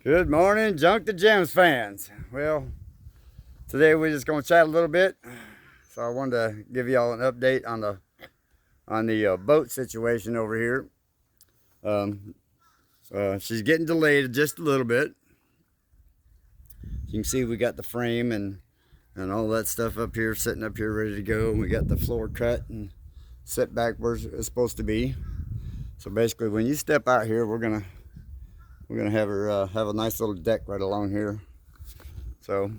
Good morning, Junk the Gems fans. Well, today we're just going to chat a little bit. So I wanted to give y'all an update on the boat situation over here. Um, she's getting delayed just a little bit. You can see we got the frame and all that stuff up here, sitting up here ready to go. We got the floor cut and set back where it's supposed to be. So basically, when you step out here, we're gonna have her have a nice little deck right along here. So.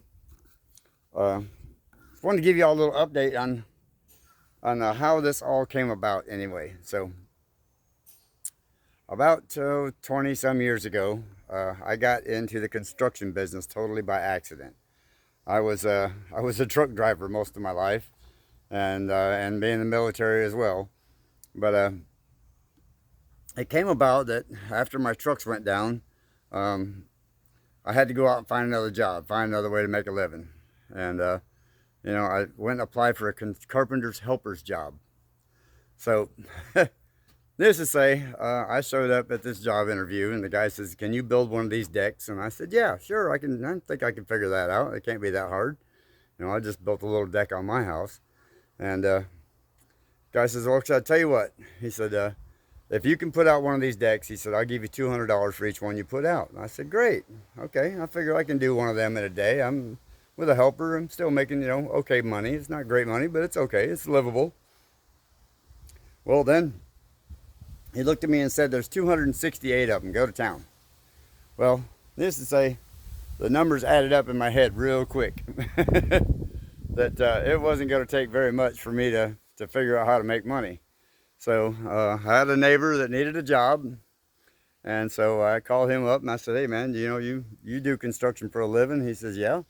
Wanted to give you all a little update on how this all came about anyway. So about 20 some years ago, I got into the construction business totally by accident. I was a truck driver most of my life, and being in the military as well. But it came about that after my trucks went down, um, I had to go out and find another job, find another way to make a living. And I went and applied for a carpenter's helper's job. So, needless to say, I showed up at this job interview, and the guy says, "Can you build one of these decks?" And I said, "Yeah, sure, I can. I think I can figure that out. It can't be that hard. I just built a little deck on my house." And guy says, "Well, I tell you what," he said, "if you can put out one of these decks," he said, "I'll give you $200 for each one you put out." And I said, "Great, okay. I figure I can do one of them in a day. I'm with a helper. I'm still making, okay money. It's not great money, but it's okay. It's livable." Well, then he looked at me and said, "There's 268 of them. Go to town." Well, needless to say, the numbers added up in my head real quick. That it wasn't going to take very much for me to figure out how to make money. So I had a neighbor that needed a job. And so I called him up and I said, "Hey, man, you do construction for a living?" He says, "Yeah."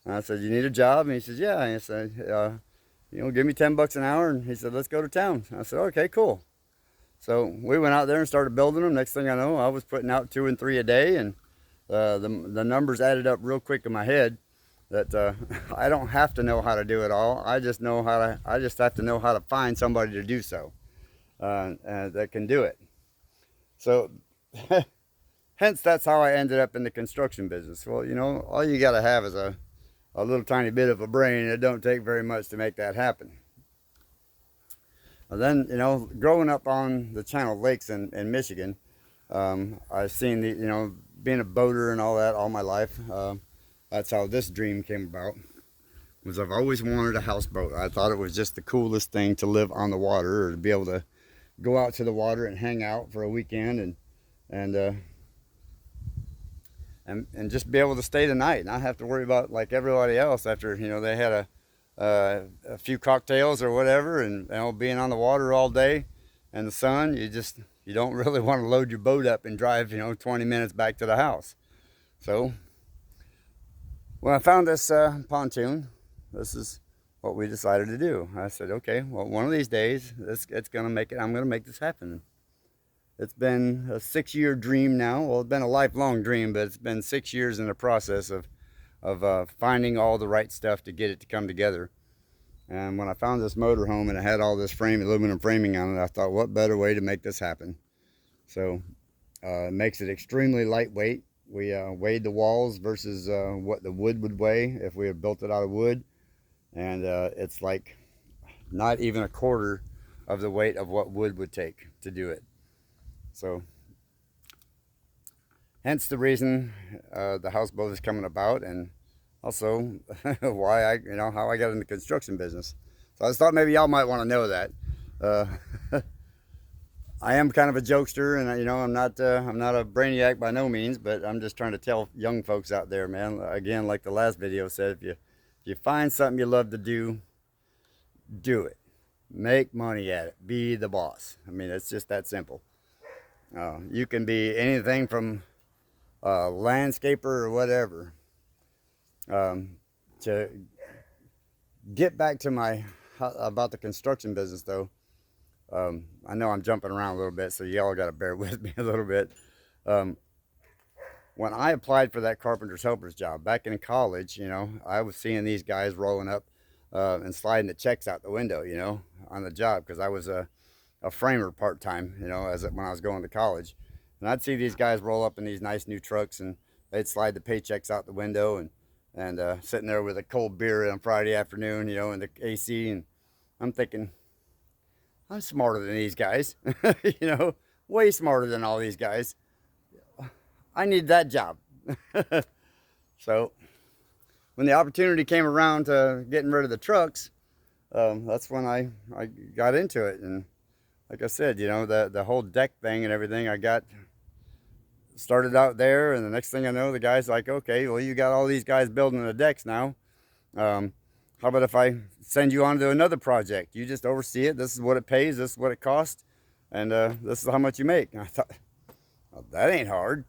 And I said, "You need a job?" And he says, "Yeah." And he said, "Give me $10 an hour." And he said, "Let's go to town." I said, "Okay, cool." So we went out there and started building them. Next thing I know, I was putting out 2 and 3 a day, and the numbers added up real quick in my head. That I don't have to know how to do it all. I just have to know how to find somebody to do so, that can do it. So, hence that's how I ended up in the construction business. Well, all you got to have is a little tiny bit of a brain. It don't take very much to make that happen. And then, growing up on the Channel Lakes in Michigan, I've seen being a boater and all that all my life. That's how this dream came about. Was I've always wanted a houseboat. I thought it was just the coolest thing to live on the water, or to be able to go out to the water and hang out for a weekend and and just be able to stay the night, not have to worry about like everybody else after they had a few cocktails or whatever, and being on the water all day and the sun. You don't really want to load your boat up and drive 20 minutes back to the house. So when I found this pontoon, this is what we decided to do. I said, okay, well, one of these days it's gonna make it. I'm gonna make this happen. It's been a 6-year dream now. Well, it's been a lifelong dream, but it's been 6 years in the process of finding all the right stuff to get it to come together. And when I found this motorhome and it had all this aluminum framing on it, I thought, what better way to make this happen? So it makes it extremely lightweight. We weighed the walls versus what the wood would weigh if we had built it out of wood. And it's like not even a quarter of the weight of what wood would take to do it. So hence the reason the houseboat is coming about, and also why how I got in the construction business. So I just thought maybe y'all might want to know that. Uh, I am kind of a jokester, and I'm not a brainiac by no means, but I'm just trying to tell young folks out there, man. Again, like the last video said, if you find something you love to do, do it. Make money at it. Be the boss. I mean, it's just that simple. You can be anything from a landscaper or whatever. To get back to about the construction business, though, I know I'm jumping around a little bit, so y'all got to bear with me a little bit. When I applied for that carpenter's helper's job back in college, I was seeing these guys rolling up and sliding the checks out the window, on the job, because I was a framer part time, when I was going to college. And I'd see these guys roll up in these nice new trucks and they'd slide the paychecks out the window and sitting there with a cold beer on Friday afternoon, you know, in the AC. And I'm thinking, I'm smarter than these guys, you know, way smarter than all these guys. I need that job. So when the opportunity came around to getting rid of the trucks, that's when I got into it. And like I said, you know, the whole deck thing and everything, I got started out there, and the next thing I know, the guy's like, okay, well, you got all these guys building the decks now. How about if I send you on to another project? You just oversee it. This is what it pays. This is what it costs. And this is how much you make. And I thought, well, that ain't hard.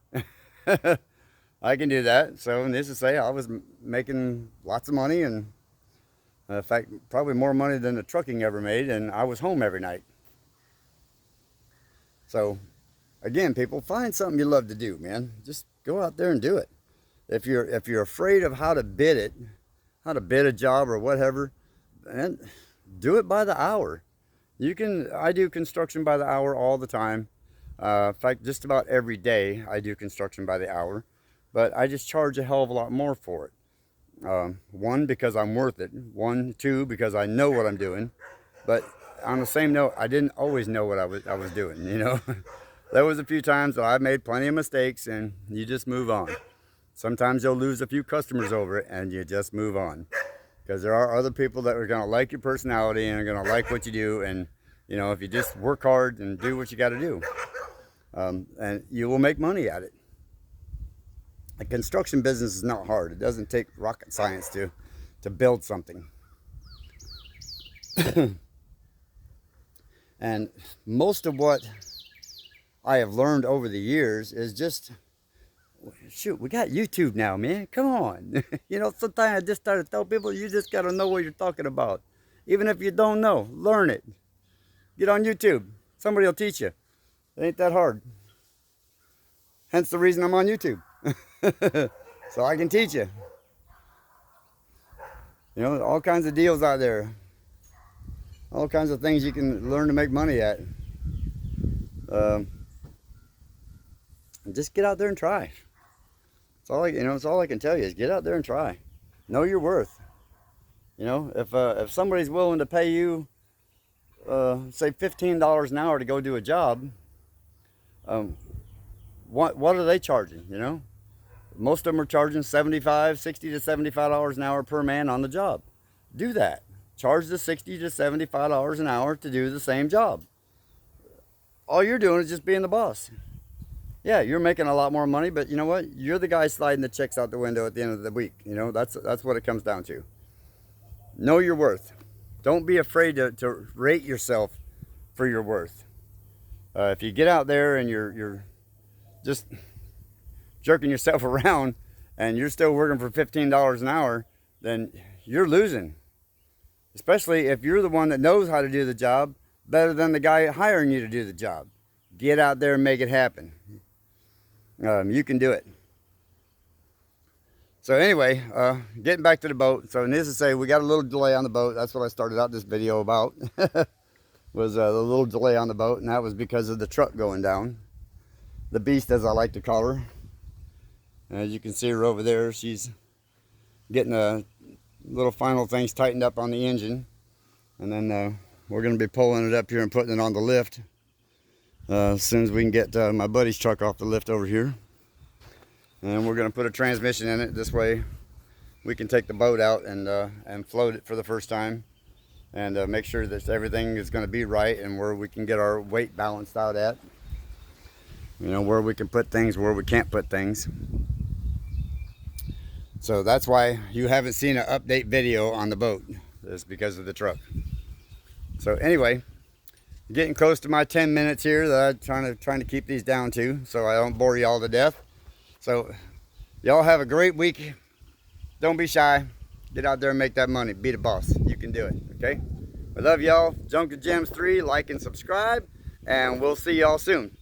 I can do that. So needless to say, I was making lots of money, and in fact, probably more money than the trucking ever made, and I was home every night. So again, people, find something you love to do, man. Just go out there and do it. If you're afraid of how to bid it, how to bid a job or whatever, then do it by the hour. I do construction by the hour all the time. In fact, just about every day I do construction by the hour, but I just charge a hell of a lot more for it. One, because I'm worth it. Two, because I know what I'm doing. But on the same note, I didn't always know what I was doing, you know. There was a few times that I made plenty of mistakes, and you just move on. Sometimes you'll lose a few customers over it, and you just move on. Because there are other people that are going to like your personality and are going to like what you do. And, you know, if you just work hard and do what you got to do, and you will make money at it. The construction business is not hard. It doesn't take rocket science to build something. And most of what I have learned over the years is just, shoot, we got YouTube now, man. Come on. You know, sometimes I just try to tell people, you just got to know what you're talking about. Even if you don't know, learn it. Get on YouTube. Somebody will teach you. It ain't that hard. Hence the reason I'm on YouTube. So I can teach you. You know, all kinds of deals out there. All kinds of things you can learn to make money at. Just get out there and try. It's all it's all I can tell you is get out there and try. Know your worth. You know, if somebody's willing to pay you, say $15 an hour to go do a job, what are they charging? You know, most of them are charging $60 to $75 an hour per man on the job. Do that. Charge the $60 to $75 an hour to do the same job. All you're doing is just being the boss. Yeah, you're making a lot more money, but you know what? You're the guy sliding the checks out the window at the end of the week. You know, that's what it comes down to. Know your worth. Don't be afraid to rate yourself for your worth. If you get out there and you're just jerking yourself around and you're still working for $15 an hour, then you're losing. Especially if you're the one that knows how to do the job better than the guy hiring you to do the job. Get out there and make it happen. You can do it. So anyway, getting back to the boat. So needless to say, we got a little delay on the boat. That's what I started out this video about. Was a little delay on the boat, and that was because of the truck going down. The beast, as I like to call her. As you can see her over there, she's getting a little final things tightened up on the engine. And then we're going to be pulling it up here and putting it on the lift. As soon as we can get my buddy's truck off the lift over here. And we're going to put a transmission in it. This way we can take the boat out and float it for the first time. And make sure that everything is going to be right and where we can get our weight balanced out at. You know, where we can put things, where we can't put things. So that's why you haven't seen an update video on the boat. It's because of the truck. So anyway, getting close to my 10 minutes here that I'm trying to keep these down to, so I don't bore y'all to death. So y'all have a great week. Don't be shy. Get out there and make that money. Be the boss. You can do it. Okay? I love y'all. Junk of Gems 3. Like and subscribe. And we'll see y'all soon.